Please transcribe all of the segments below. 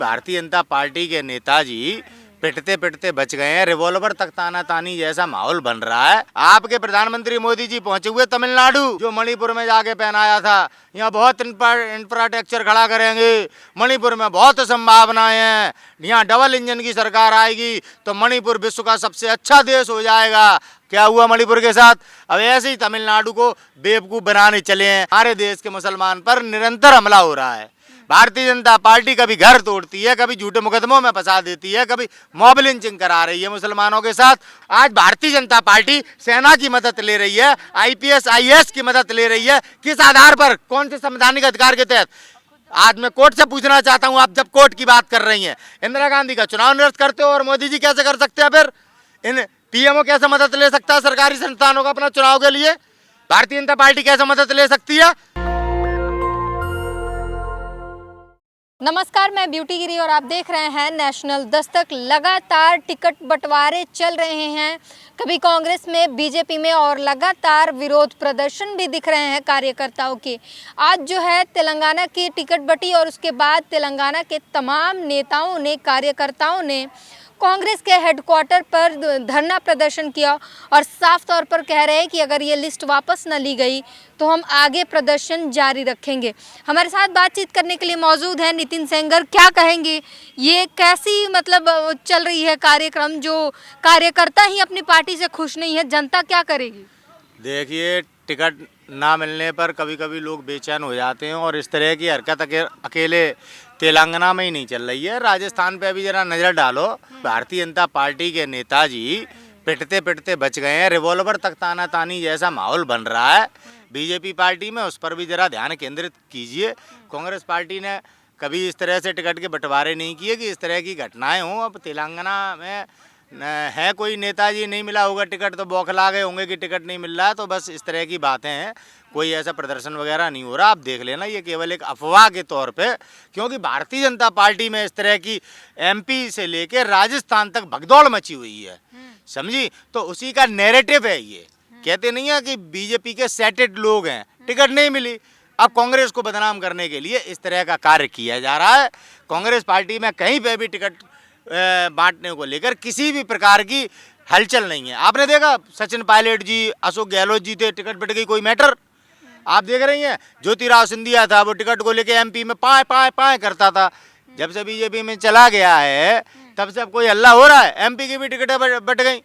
Bharatiya Janata party के नेताजी पिटते पिटते बच गए हैं। रिवॉल्वर तक ताना तानी जैसा माहौल बन रहा है। आपके प्रधानमंत्री मोदी जी पहुंचे हुए तमिलनाडु, जो मणिपुर में जाके पहनाया था यहाँ बहुत इंफ्रास्ट्रक्चर खड़ा करेंगे, मणिपुर में बहुत संभावनाएं हैं, यहाँ डबल इंजन की सरकार आएगी तो मणिपुर विश्व का सबसे अच्छा देश हो जाएगा। क्या हुआ मणिपुर के साथ? अब ऐसे ही तमिलनाडु को बेवकूफ बनाने चले हैं। हमारे देश के मुसलमान पर निरंतर हमला हो रहा है। भारतीय जनता पार्टी कभी घर तोड़ती है, कभी झूठे मुकदमों में फंसा देती है, कभी मॉब लिंचिंग करा रही है मुसलमानों के साथ। आज भारतीय जनता पार्टी सेना की मदद ले रही है, आईपीएस आईएएस की मदद ले रही है। किस आधार पर, कौन से संवैधानिक अधिकार के तहत? आज मैं कोर्ट से पूछना चाहता हूं, आप जब कोर्ट की बात कर रही हैं, इंदिरा गांधी का चुनाव निरस्त करते हो और मोदी जी कैसे कर सकते हैं? फिर इन पीएमओ कैसे मदद ले सकता है सरकारी संस्थानों का अपना चुनाव के लिए? भारतीय जनता पार्टी कैसे मदद ले सकती है? नमस्कार, मैं ब्यूटी गिरी और आप देख रहे हैं नेशनल दस्तक। लगातार टिकट बंटवारे चल रहे हैं, कभी कांग्रेस में, बीजेपी में, और लगातार विरोध प्रदर्शन भी दिख रहे हैं कार्यकर्ताओं के। आज जो है तेलंगाना की टिकट बटी और उसके बाद तेलंगाना के तमाम नेताओं ने, कार्यकर्ताओं ने कांग्रेस के हेडक्वार्टर पर धरना प्रदर्शन किया और साफ तौर पर कह रहे हैं कि अगर ये लिस्ट वापस न ली गई तो हम आगे प्रदर्शन जारी रखेंगे। हमारे साथ बातचीत करने के लिए मौजूद हैं नितिन सेंगर। क्या कहेंगे, ये कैसी चल रही है कार्यक्रम, जो कार्यकर्ता ही अपनी पार्टी से खुश नहीं है, जनता क्या करेगी? देखिए, टिकट ना मिलने पर कभी कभी लोग बेचैन हो जाते हैं और इस तरह की हरकत अकेले तेलंगाना में ही नहीं चल रही है, राजस्थान पे भी जरा नज़र डालो। भारतीय जनता पार्टी के नेताजी पिटते पिटते बच गए हैं। रिवॉल्वर तक ताना तानी जैसा माहौल बन रहा है बीजेपी पार्टी में, उस पर भी जरा ध्यान केंद्रित कीजिए। कांग्रेस पार्टी ने कभी इस तरह से टिकट के बंटवारे नहीं किए कि इस तरह की घटनाएं हों। अब तेलंगाना में है कोई नेताजी नहीं मिला होगा टिकट तो बौखला गए होंगे कि टिकट नहीं मिल रहा है, तो बस इस तरह की बातें हैं। कोई ऐसा प्रदर्शन वगैरह नहीं हो रहा। आप देख लेना, ये केवल एक अफवाह के तौर पे, क्योंकि भारतीय जनता पार्टी में इस तरह की एमपी से लेकर राजस्थान तक भगदौड़ मची हुई है, समझी? तो उसी का नैरेटिव है ये। कहते नहीं है कि बीजेपी के सेटेड लोग हैं, टिकट नहीं मिली, अब कांग्रेस को बदनाम करने के लिए इस तरह का कार्य किया जा रहा है। कांग्रेस पार्टी में कहीं पे भी टिकट बांटने को लेकर किसी भी प्रकार की हलचल नहीं है। आपने देखा, सचिन पायलट जी, अशोक गहलोत जी थे, टिकट बट गई, कोई मैटर? आप देख रही हैं, ज्योतिराव सिंधिया था, वो टिकट को लेके एमपी में पाए पाए पाए करता था। जब से बीजेपी में चला गया है तब से अब कोई हल्ला हो रहा है, एमपी की भी टिकटें बट गई।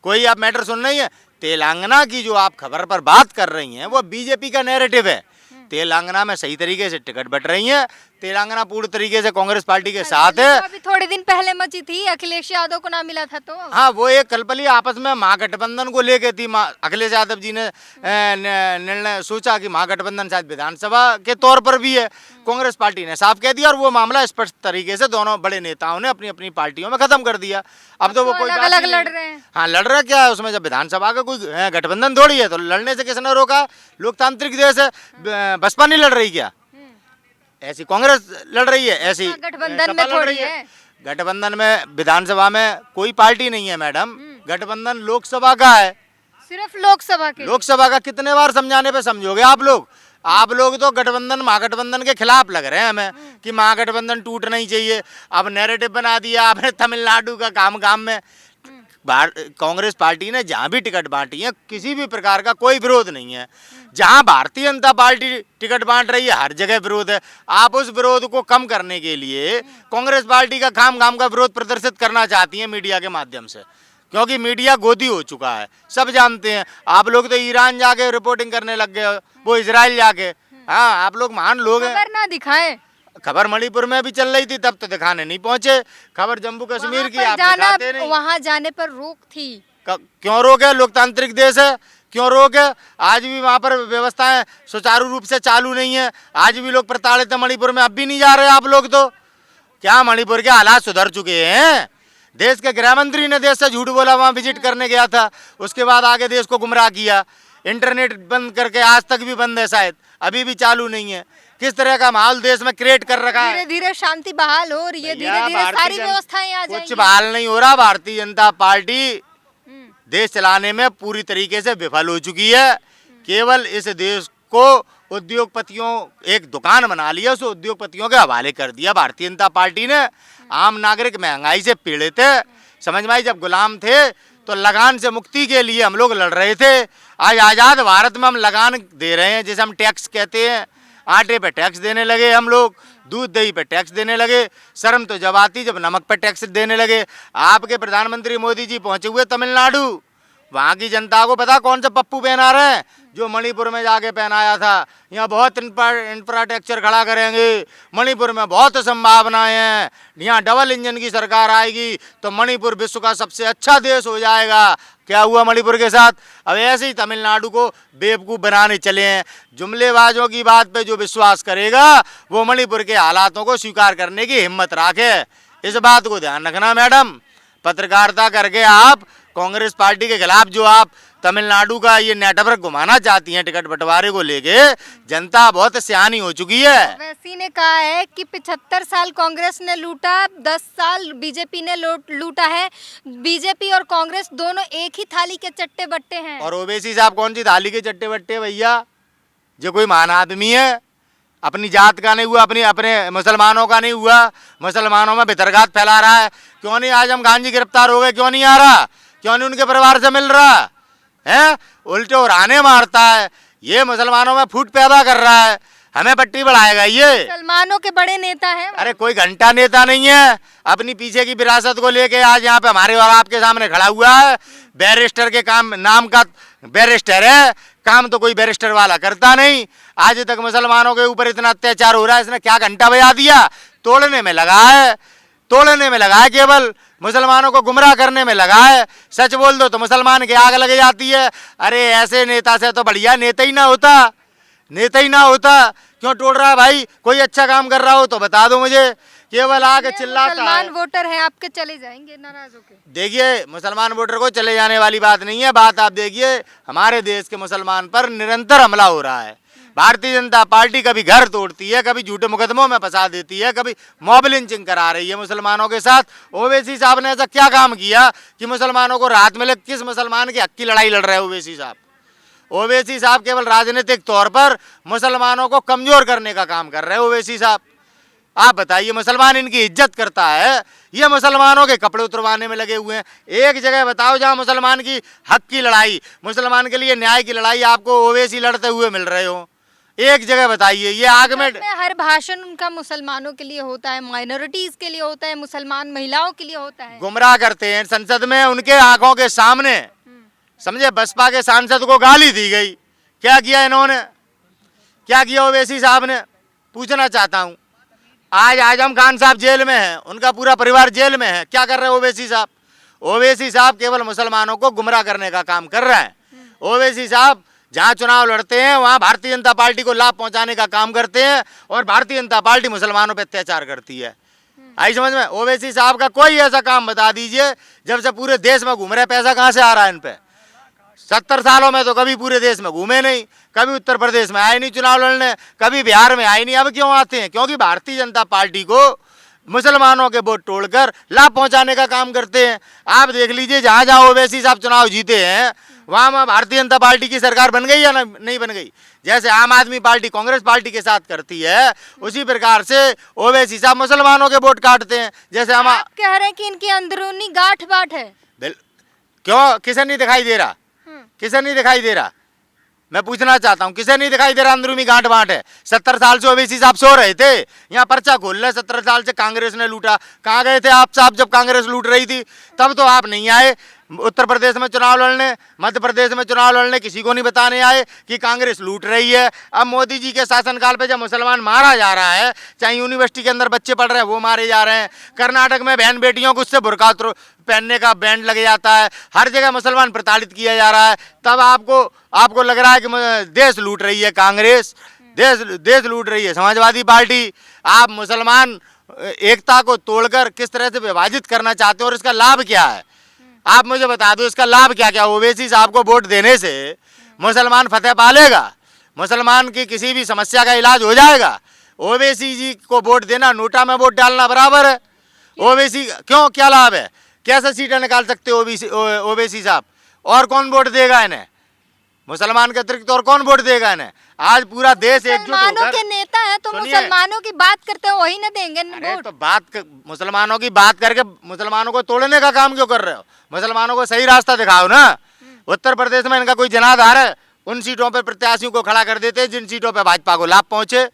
कोई आप मैटर सुन रही है? तेलंगाना की जो आप खबर पर बात कर रही हैं वो बीजेपी का नैरेटिव है। तेलंगाना में सही तरीके से टिकट बट रही है, तेलंगाना पूरी तरीके से कांग्रेस पार्टी के साथ है। अभी थोड़े दिन पहले मची थी, अखिलेश यादव को ना मिला था तो। हाँ, वो एक कलपली आपस में महागठबंधन को लेके थी। अखिलेश यादव जी ने निर्णय सोचा कि महागठबंधन शायद विधानसभा के तौर पर भी है। कांग्रेस पार्टी ने साफ कह दिया और वो मामला स्पष्ट तरीके से दोनों बड़े नेताओं ने अपनी अपनी पार्टियों में खत्म कर दिया। अब तो वो कोई अलग अलग लड़ रहे हैं। हाँ, लड़ रहा क्या है उसमें? जब विधानसभा का कोई गठबंधन थोड़ी है, तो लड़ने से किसने रोका? लोकतांत्रिक देश है, बसपा नहीं लड़ रही क्या? ऐसी कांग्रेस लड़ रही है, ऐसी गठबंधन में थोड़ी है। गठबंधन में विधानसभा में कोई पार्टी नहीं है मैडम, गठबंधन लोकसभा का है, सिर्फ लोकसभा के। लोकसभा का कितने बार समझाने पे समझोगे आप लोग? आप लोग तो गठबंधन, महागठबंधन के खिलाफ लग रहे हैं हमें कि महागठबंधन टूटना ही चाहिए। अब नैरेटिव बना दिया आपने तमिलनाडु का, काम काम में। कांग्रेस पार्टी ने जहाँ भी टिकट बांटी है, किसी भी प्रकार का कोई विरोध नहीं है। जहाँ भारतीय जनता पार्टी टिकट बांट रही है, हर जगह विरोध है। आप उस विरोध को कम करने के लिए कांग्रेस पार्टी का खाम खाम का विरोध प्रदर्शित करना चाहती है मीडिया के माध्यम से, क्योंकि मीडिया गोदी हो चुका है, सब जानते हैं। आप लोग तो ईरान जाके रिपोर्टिंग करने लग गए, वो इजराइल जाके। हाँ, आप लोग महान लोग हैं। खबर ना दिखाएं। खबर मणिपुर में भी चल रही थी, तब तो दिखाने नहीं पहुंचे। खबर जम्मू कश्मीर की, आप दिखाते नहीं। वहां जाने पर रोक थी। क्यों रोक है? लोकतांत्रिक देश है, क्यों रोक है? आज भी वहाँ पर व्यवस्थाएं सुचारू रूप से चालू नहीं है। आज भी लोग प्रताड़ित हैं मणिपुर में, अब भी नहीं जा रहे आप लोग। तो क्या मणिपुर के हालात सुधर चुके हैं? देश के गृह मंत्री ने देश से झूठ बोला, वहाँ विजिट करने गया था, उसके बाद आगे देश को गुमराह किया। इंटरनेट बंद करके आज तक भी बंद है, शायद अभी भी चालू नहीं है। किस तरह का माहौल देश में क्रिएट कर रखा है। धीरे धीरे शांति बहाल हो रही है, धीरे धीरे सारी व्यवस्थाएं आ जाएंगी। कुछ बहाल नहीं हो रहा। भारतीय जनता पार्टी देश चलाने में पूरी तरीके से विफल हो चुकी है। केवल इस देश को उद्योगपतियों एक दुकान बना लिया, उस उद्योगपतियों के हवाले कर दिया भारतीय जनता पार्टी ने। आम नागरिक महंगाई से पीड़ित है, समझ में आई। जब गुलाम थे तो लगान से मुक्ति के लिए हम लोग लड़ रहे थे। आज आज़ाद भारत में हम लगान दे रहे हैं, जिसे हम टैक्स कहते हैं। आटे पे टैक्स देने लगे हम लोग, दूध दही पे टैक्स देने लगे। शर्म तो जब आती जब नमक पे टैक्स देने लगे। आपके प्रधानमंत्री मोदी जी पहुंचे हुए तमिलनाडु, वहाँ की जनता को पता कौन सा पप्पू पहना रहे हैं, जो मणिपुर में जाके पहनाया था। यहाँ बहुत इंफ्रास्ट्रक्चर खड़ा करेंगे, मणिपुर में बहुत संभावनाएं हैं, यहाँ डबल इंजन की सरकार आएगी तो मणिपुर विश्व का सबसे अच्छा देश हो जाएगा। क्या हुआ मणिपुर के साथ? अब ऐसे ही तमिलनाडु को बेवकूफ़ बनाने चले हैं। जुमलेबाजों की बात पे जो विश्वास करेगा वो मणिपुर के हालातों को स्वीकार करने की हिम्मत रखे। इस बात को ध्यान रखना मैडम। पत्रकारिता करके आप कांग्रेस पार्टी के खिलाफ जो आप तमिलनाडु का ये नेटवर्क घुमाना चाहती हैं टिकट बंटवारे को लेके, जनता बहुत सियानी हो चुकी है। वैसी ने कहा है कि 75 साल कांग्रेस ने लूटा, 10 साल बीजेपी ने लूटा है। बीजेपी और कांग्रेस दोनों एक ही थाली के चट्टे बट्टे हैं। और ओवैसी साहब कौन सी थाली के चट्टे बट्टे भैया? जो कोई महान आदमी है, अपनी जात का नहीं हुआ, अपने मुसलमानों का नहीं हुआ, मुसलमानों में भितरघात फैला रहा है। क्यों नहीं आजम खान जी गिरफ्तार हो गए? क्यों नहीं आ रहा? क्यों नहीं उनके परिवार से मिल रहा है? उल्टे उड़ाने मारता है, ये मुसलमानों में फूट पैदा कर रहा है, हमें पट्टी बढ़ाएगा ये। मुसलमानों के बड़े नेता हैं। अरे कोई घंटा नेता नहीं है। अपनी पीछे की विरासत को लेके आज यहाँ पे हमारे और आपके सामने खड़ा हुआ है। बैरिस्टर के काम नाम का बैरिस्टर है, काम तो कोई बैरिस्टर वाला करता नहीं। आज तक मुसलमानों के ऊपर इतना अत्याचार हो रहा है, इसने क्या घंटा बजा दिया? तोड़ने में लगा है, तोड़ने में लगा है, केवल मुसलमानों को गुमराह करने में लगा है। सच बोल दो तो मुसलमान की आग लग जाती है। अरे ऐसे नेता से तो बढ़िया नेता ही ना होता, नेता ही ना होता। क्यों तोड़ रहा है भाई? कोई अच्छा काम कर रहा हो तो बता दो मुझे। केवल आके चिल्लाता है। मुसलमान वोटर हैं आपके, चले जाएंगे नाराज होके? देखिए, मुसलमान वोटर को चले जाने वाली बात नहीं है। बात आप देखिए, हमारे देश के मुसलमान पर निरंतर हमला हो रहा है। भारतीय जनता पार्टी कभी घर तोड़ती है, कभी झूठे मुकदमों में फंसा देती है, कभी मॉब लिंचिंग करा रही है मुसलमानों के साथ। ओवैसी साहब ने ऐसा क्या काम किया कि मुसलमानों को राहत मिले? किस मुसलमान के हक की लड़ाई लड़ रहे हैं ओवैसी साहब? ओवैसी साहब केवल राजनीतिक तौर पर मुसलमानों को कमजोर करने का काम कर रहे हैं ओवैसी साहब। आप बताइए, मुसलमान इनकी इज्जत करता है, ये मुसलमानों के कपड़े उतरवाने में लगे हुए हैं। एक जगह बताओ जहां मुसलमान की हक की लड़ाई, मुसलमान के लिए न्याय की लड़ाई आपको ओवैसी लड़ते हुए मिल रहे हो? एक जगह बताइए। ये आग में हर भाषण उनका मुसलमानों के लिए होता है, माइनॉरिटीज के लिए होता है, मुसलमान महिलाओं के लिए होता है। गुमराह करते हैं संसद में, उनके आंखों के सामने समझे बसपा के सांसद को गाली दी गई। क्या किया इन्होंने? क्या किया ओवैसी साहब ने? पूछना चाहता हूँ। आज आजम खान साहब जेल में हैं, उनका पूरा परिवार जेल में है। क्या कर रहे हैं ओवैसी साहब? ओवैसी साहब केवल मुसलमानों को गुमराह करने का काम कर रहे हैं। ओवैसी साहब जहाँ चुनाव लड़ते हैं वहाँ भारतीय जनता पार्टी को लाभ पहुँचाने का काम करते हैं, और भारतीय जनता पार्टी मुसलमानों पर अत्याचार करती है। आई समझ में? ओवैसी साहब का कोई ऐसा काम बता दीजिए, जब से पूरे देश में घूम रहे, पैसा कहाँ से आ रहा है इन पे? 70 सालों में तो कभी पूरे देश में घूमे नहीं, कभी उत्तर प्रदेश में आए नहीं चुनाव लड़ने, कभी बिहार में आए नहीं। अब क्यों आते हैं? क्योंकि भारतीय जनता पार्टी को मुसलमानों के वोट तोड़कर लाभ पहुंचाने का काम करते हैं। आप देख लीजिए, जहाँ जहाँ ओवैसी साहब चुनाव जीते हैं वहाँ भारतीय जनता पार्टी की सरकार बन गई या नहीं बन गई? जैसे आम आदमी पार्टी कांग्रेस पार्टी के साथ करती है, उसी प्रकार से ओवैसी साहब मुसलमानों के वोट काटते हैं। जैसे हम कह रहे हैं कि इनकी अंदरूनी गांठ बांट है। क्यों? किसे नहीं दिखाई दे रहा? किसे नहीं दिखाई दे रहा? मैं पूछना चाहता हूँ, किसे नहीं दिखाई दे रहा अंदरूनी गांठ बांट है? 70 साल से ओवैसी साहब सो रहे थे, यहाँ पर्चा खोल रहे। 70 साल से कांग्रेस ने लूटा। कहाँ गए थे आप साहब जब कांग्रेस लूट रही थी? तब तो आप नहीं आए उत्तर प्रदेश में चुनाव लड़ने, मध्य प्रदेश में चुनाव लड़ने, किसी को नहीं बताने आए कि कांग्रेस लूट रही है। अब मोदी जी के शासनकाल पे जब मुसलमान मारा जा रहा है, चाहे यूनिवर्सिटी के अंदर बच्चे पढ़ रहे हैं वो मारे जा रहे हैं, कर्नाटक में बहन बेटियों को उससे बुर्का पहनने का बैंड लग जाता है, हर जगह मुसलमान प्रताड़ित किया जा रहा है, तब आपको लग रहा है कि देश लूट रही है कांग्रेस, देश लूट रही है समाजवादी पार्टी। आप मुसलमान एकता को तोड़कर किस तरह से विभाजित करना चाहते हो और इसका लाभ क्या है? आप मुझे बता दो, इसका लाभ क्या क्या? ओवैसी साहब को वोट देने से मुसलमान फतेह पालेगा, मुसलमान की किसी भी समस्या का इलाज हो जाएगा। ओवैसी जी को वोट देना नोटा में वोट डालना बराबर है। ओवैसी क्यों, क्या लाभ है? कैसे सीटें निकाल सकते हो ओवैसी साहब? और कौन वोट देगा इन्हें? मुसलमान के अतिरिक्त और कौन वोट देगा इन्हें? आज पूरा देश एकजुट मुसलमानों होकर के नेता हैं तो सुनिए। मुसलमानों की बात करते हैं, वही ना देंगे अरे वोट। तो मुसलमानों की बात करके मुसलमानों को तोड़ने का काम क्यों कर रहे हो? मुसलमानों को सही रास्ता दिखाओ ना। उत्तर प्रदेश में इनका कोई जनाधार है, उन सीटों पे प्रत्याशियों को खड़ा कर देते जिन सीटों पे भाजपा को लाभ पहुंचे।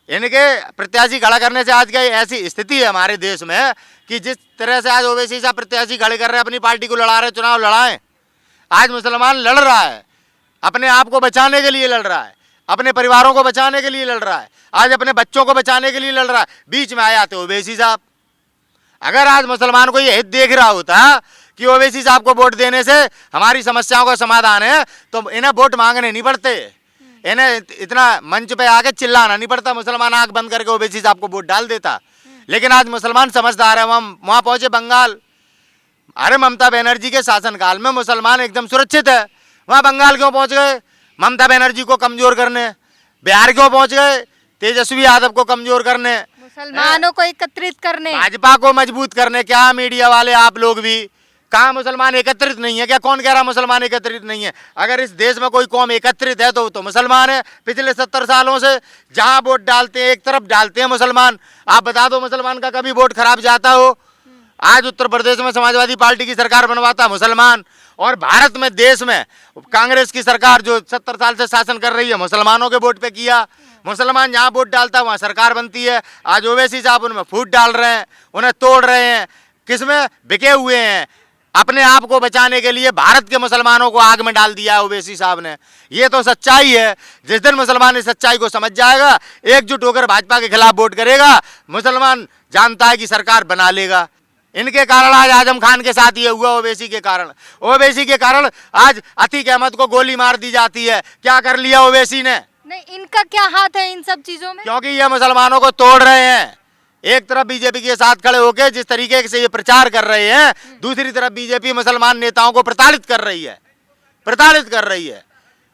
इनके प्रत्याशी खड़ा करने से आज की ऐसी स्थिति है हमारे देश में कि जिस तरह से आज ओवैसी साहब प्रत्याशी खड़े कर रहे हैं, अपनी पार्टी को लड़ा रहे, चुनाव लड़ाएं। आज मुसलमान लड़ रहा है, अपने आप को बचाने के लिए लड़ रहा है, अपने परिवारों को बचाने के लिए लड़ रहा है, आज अपने बच्चों को बचाने के लिए लड़ रहा है। बीच में आया तो ओवैसी साहब। अगर आज मुसलमान को ये हित देख रहा होता कि ओवैसी साहब को वोट देने से हमारी समस्याओं का समाधान है, तो इन्हें वोट मांगने नहीं पड़ते, इन्हें इतना मंच पे आके चिल्लाना नहीं पड़ता। मुसलमान आंख बंद करके ओवैसी साहब को वोट डाल देता। लेकिन आज मुसलमान समझदार है। वहाँ पहुंचे बंगाल, अरे ममता बनर्जी के शासनकाल में मुसलमान एकदम सुरक्षित है। वहाँ बंगाल क्यों पहुंच गए? ममता बनर्जी को कमजोर करने। बिहार क्यों पहुंच गए? तेजस्वी यादव को कमजोर करने, मुसलमानों को एकत्रित करने, भाजपा को मजबूत करने। क्या मीडिया वाले आप लोग भी, कहाँ मुसलमान एकत्रित नहीं है क्या? कौन कह रहा मुसलमान एकत्रित नहीं है? अगर इस देश में कोई कौम एकत्रित है तो मुसलमान है। पिछले 70 सालों से जहाँ वोट डालते हैं एक तरफ डालते हैं मुसलमान। आप बता दो मुसलमान का कभी वोट खराब जाता हो? आज उत्तर प्रदेश में समाजवादी पार्टी की सरकार बनवाता मुसलमान, और भारत में देश में कांग्रेस की सरकार जो 70 साल से शासन कर रही है मुसलमानों के वोट पे किया। मुसलमान जहाँ वोट डालता है वहाँ सरकार बनती है। आज ओवैसी साहब उनमें फूट डाल रहे हैं, उन्हें तोड़ रहे हैं। किसमें बिके हुए हैं? अपने आप को बचाने के लिए भारत के मुसलमानों को आग में डाल दिया है ओवैसी साहब ने। ये तो सच्चाई है। जिस दिन मुसलमान इस सच्चाई को समझ जाएगा, एकजुट होकर भाजपा के खिलाफ वोट करेगा, मुसलमान जानता है कि सरकार बना लेगा। इनके कारण आज आजम खान के साथ ये हुआ, ओवैसी के कारण आज अतीक अहमद को गोली मार दी जाती है। क्या कर लिया ओवैसी ने? नहीं, इनका क्या हाथ है इन सब चीजों में? क्योंकि ये मुसलमानों को तोड़ रहे हैं। एक तरफ बीजेपी के साथ खड़े होकर जिस तरीके से ये प्रचार कर रहे हैं, दूसरी तरफ बीजेपी मुसलमान नेताओं को प्रताड़ित कर रही है।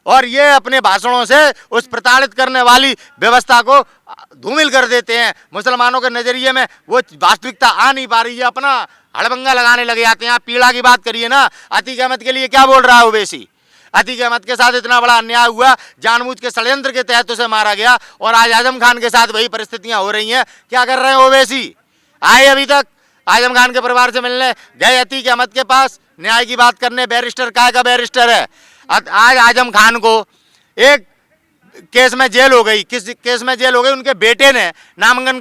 और ये अपने भाषणों से उस प्रताड़ित करने वाली व्यवस्था को धूमिल कर देते हैं। मुसलमानों के नजरिए में वो वास्तविकता आ नहीं पा रही है, अपना हड़बंगा लगाने लगे जाते हैं। आप पीड़ा की बात करिए ना, अतीक अहमद के लिए क्या बोल रहा है ओवैसी? अतीक अहमद के साथ इतना बड़ा अन्याय हुआ, जानबूझ के षड्यंत्र के तहत उसे मारा गया, और आज आजम खान के साथ वही परिस्थितियां हो रही हैं। क्या कर रहे हैं ओवैसी? आए अभी तक आजम खान के परिवार से मिलने गए अतीक अहमद के पास, न्याय की बात करने। बैरिस्टर काय का बैरिस्टर है? आज आजम खान को एक केस में जेल हो गई। किस केस में जेल हो गई? उनके बेटे ने नामांकन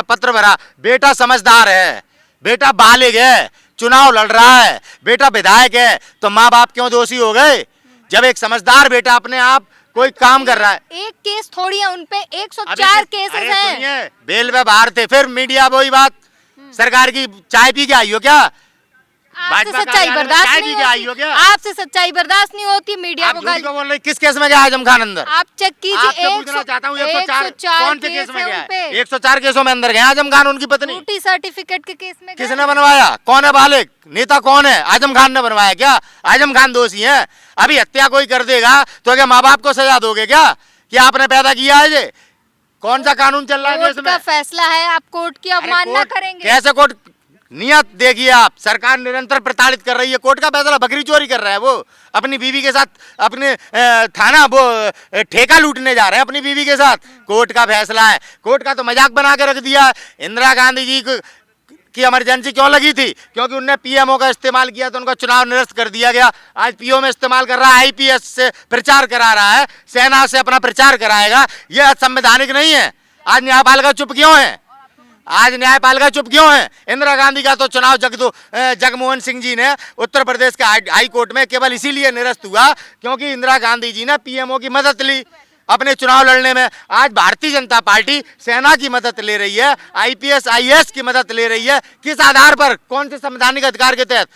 पत्र भरा। बेटा समझदार है, बेटा बालिग है, चुनाव लड़ रहा है, बेटा विधायक है, तो माँ बाप क्यों दोषी हो गए? जब एक समझदार बेटा अपने आप कोई काम कर रहा है। एक केस थोड़ी है उनपे, 104 केसेस हैं। बेल पे बाहर थे, फिर मीडिया वही बात, सरकार की चाय पी के आई हो क्या? आपसे सच्चाई बर्दाश्त नहीं होती, आपसे सच्चाई बर्दाश्त नहीं होती, मीडिया को गाली बोल रहे। किस केस में गया आजम खान अंदर? आप चेक कीजिए। आपसे पूछना चाहता हूँ 104 कौन से केस में गया है? 104 केसों में अंदर गया आजम खान। उनकी पत्नी झूठी सर्टिफिकेट के केस में किसने बनवाया? कौन है बालिक? नेता कौन है? आजम खान ने बनवाया क्या? आजम खान दोषी है? अभी हत्या कोई कर देगा तो क्या माँ बाप को सजा दोगे क्या कि आपने पैदा किया है? ये कौन सा कानून चल रहा है देश में? कोर्ट का फैसला है, आप कोर्ट की अवमानना करेंगे? कैसे कोर्ट? नियत देखिए आप, सरकार निरंतर प्रताड़ित कर रही है। कोर्ट का फैसला, बकरी चोरी कर रहा है वो अपनी बीवी के साथ, अपने थाना वो ठेका लूटने जा रहे हैं अपनी बीवी के साथ। कोर्ट का फैसला है, कोर्ट का तो मजाक बना के रख दिया। इंदिरा गांधी जी की इमरजेंसी क्यों लगी थी? क्योंकि उनने पीएमओ का इस्तेमाल किया तो उनका चुनाव निरस्त कर दिया गया। आज पीओ में इस्तेमाल कर रहा है, आईपीएस से प्रचार करा रहा है, सेना से अपना प्रचार कराएगा। यह संवैधानिक नहीं है। आज न्यायपालिका चुप क्यों है? चुप क्यों है? इंदिरा गांधी का तो चुनाव जगमोहन सिंह जी ने उत्तर प्रदेश के हाई कोर्ट में केवल इसीलिए निरस्त हुआ क्योंकि इंदिरा गांधी जी ने पीएमओ की मदद ली अपने चुनाव लड़ने में। आज भारतीय जनता पार्टी सेना की मदद ले रही है, आईपीएस आईएएस की मदद ले रही है। किस आधार पर? कौन से संवैधानिक अधिकार के तहत?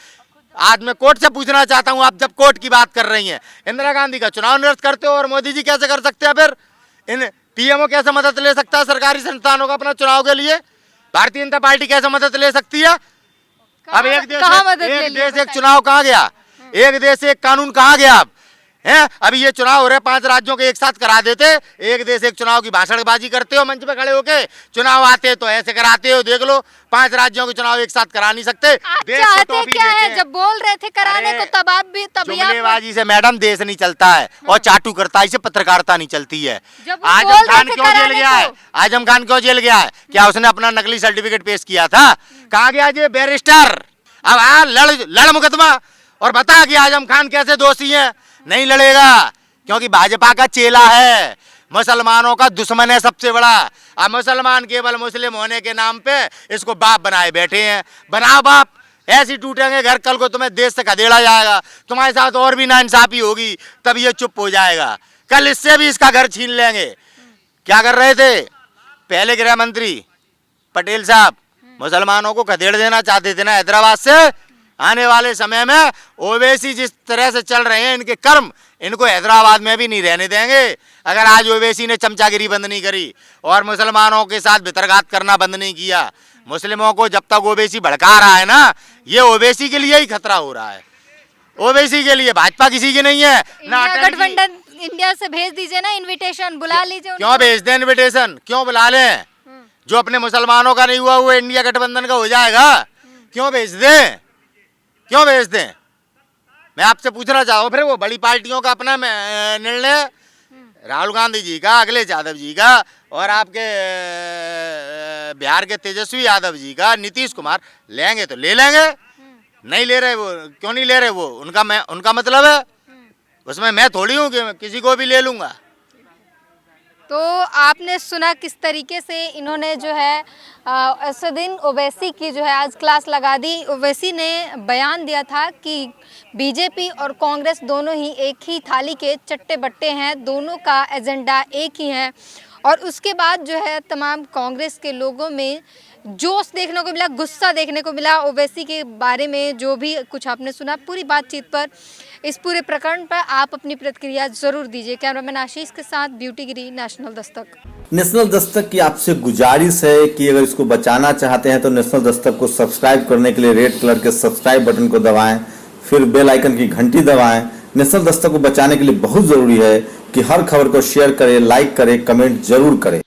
आज मैं कोर्ट से पूछना चाहता हूं, आप जब कोर्ट की बात कर रही हैं, इंदिरा गांधी का चुनाव निरस्त करते हो और मोदी जी कैसे कर सकते हैं? फिर इन पीएमओ कैसे मदद ले सकता है सरकारी संस्थानों का अपना चुनाव के लिए? भारतीय जनता पार्टी कैसे मदद ले सकती है? अब एक देश एक चुनाव कहाँ गया? एक देश एक कानून कहाँ गया? अब हैं? अभी ये चुनाव हो रहे 5 राज्यों के एक साथ करा देते, एक देश एक चुनाव की भाषणबाजी करते हो मंच पे खड़े होके, चुनाव आते तो ऐसे कराते हो, देख लो 5 राज्यों के चुनाव एक साथ करा नहीं सकते। आप देश को चाहते टॉपी क्या देते है? हैं। जब बोल रहे थे कराने अरे, को तब आप भी तभी आप जुमलेबाजी से मैडम देश नहीं चलता है, और चाटुकरताई से पत्रकारिता नहीं चलती है। जब वो आजम बोल रहे खान थे क्यों जेल कराने गया है? को। आजम खान क्यों जेल गया है? क्या उसने अपना नकली सर्टिफिकेट पेश किया था? कहाँ गया ये बैरिस्टर? अब आ लड़ मुकदमा और बता कि आजम खान कैसे दोषी है। नहीं लड़ेगा, क्योंकि भाजपा का चेला है, मुसलमानों का दुश्मन है सबसे बड़ा। अब मुसलमान केवल मुस्लिम होने के नाम पे इसको बाप बनाए बैठे हैं। बनाओ बाप, ऐसी टूटेंगे घर, कल को तुम्हें देश से खदेड़ा जाएगा, तुम्हारे साथ और भी नाइंसाफी होगी, तब ये चुप हो जाएगा। कल इससे भी इसका घर छीन लेंगे। क्या कर रहे थे पहले गृह मंत्री पटेल साहब? मुसलमानों को खदेड़ देना चाहते थे ना हैदराबाद से। आने वाले समय में ओवैसी जिस तरह से चल रहे हैं इनके कर्म, इनको हैदराबाद में भी नहीं रहने देंगे। अगर आज ओवैसी ने चमचागिरी बंद नहीं करी और मुसलमानों के साथ भितरघात करना बंद नहीं किया, मुस्लिमों को जब तक ओवैसी भड़का रहा है ना, ये ओवैसी के लिए ही खतरा हो रहा है। ओवैसी के लिए, भाजपा किसी की नहीं है ना। इंडिया गठबंधन इंडिया से भेज दीजिए ना इनविटेशन, बुला लीजिए उनको। क्यों भेज दें इनविटेशन? क्यों बुला लें? जो अपने मुसलमानों का नहीं हुआ वो इंडिया गठबंधन का हो जाएगा। क्यों भेज दें? क्यों भेज दें? मैं आपसे पूछना चाहूँ, फिर वो बड़ी पार्टियों का अपना निर्णय, राहुल गांधी जी का, अखिलेश यादव जी का, और आपके बिहार के तेजस्वी यादव जी का, नीतीश कुमार, लेंगे तो ले लेंगे, नहीं ले रहे वो क्यों नहीं ले रहे? वो उनका मतलब है, उसमें मैं थोड़ी हूँ कि किसी को भी ले लूँगा। तो आपने सुना किस तरीके से इन्होंने जो है असदुद्दीन ओवैसी की जो है आज क्लास लगा दी। ओवैसी ने बयान दिया था कि बीजेपी और कांग्रेस दोनों ही एक ही थाली के चट्टे बट्टे हैं, दोनों का एजेंडा एक ही है। और उसके बाद जो है तमाम कांग्रेस के लोगों में जोश देखने को मिला, गुस्सा देखने को मिला ओवैसी के बारे में। जो भी कुछ आपने सुना पूरी बातचीत पर, इस पूरे प्रकरण पर आप अपनी प्रतिक्रिया जरूर दीजिए। कैमरामैन आशीष के साथ ब्यूटी गिरी, नेशनल दस्तक। नेशनल दस्तक की आपसे गुजारिश है कि अगर इसको बचाना चाहते हैं तो नेशनल दस्तक को सब्सक्राइब करने के लिए रेड कलर के सब्सक्राइब बटन को दबाएं, फिर बेल आइकन की घंटी दबाएं। नेशनल दस्तक को बचाने के लिए बहुत जरूरी है कि हर खबर को शेयर करें, लाइक करें, कमेंट जरूर करें।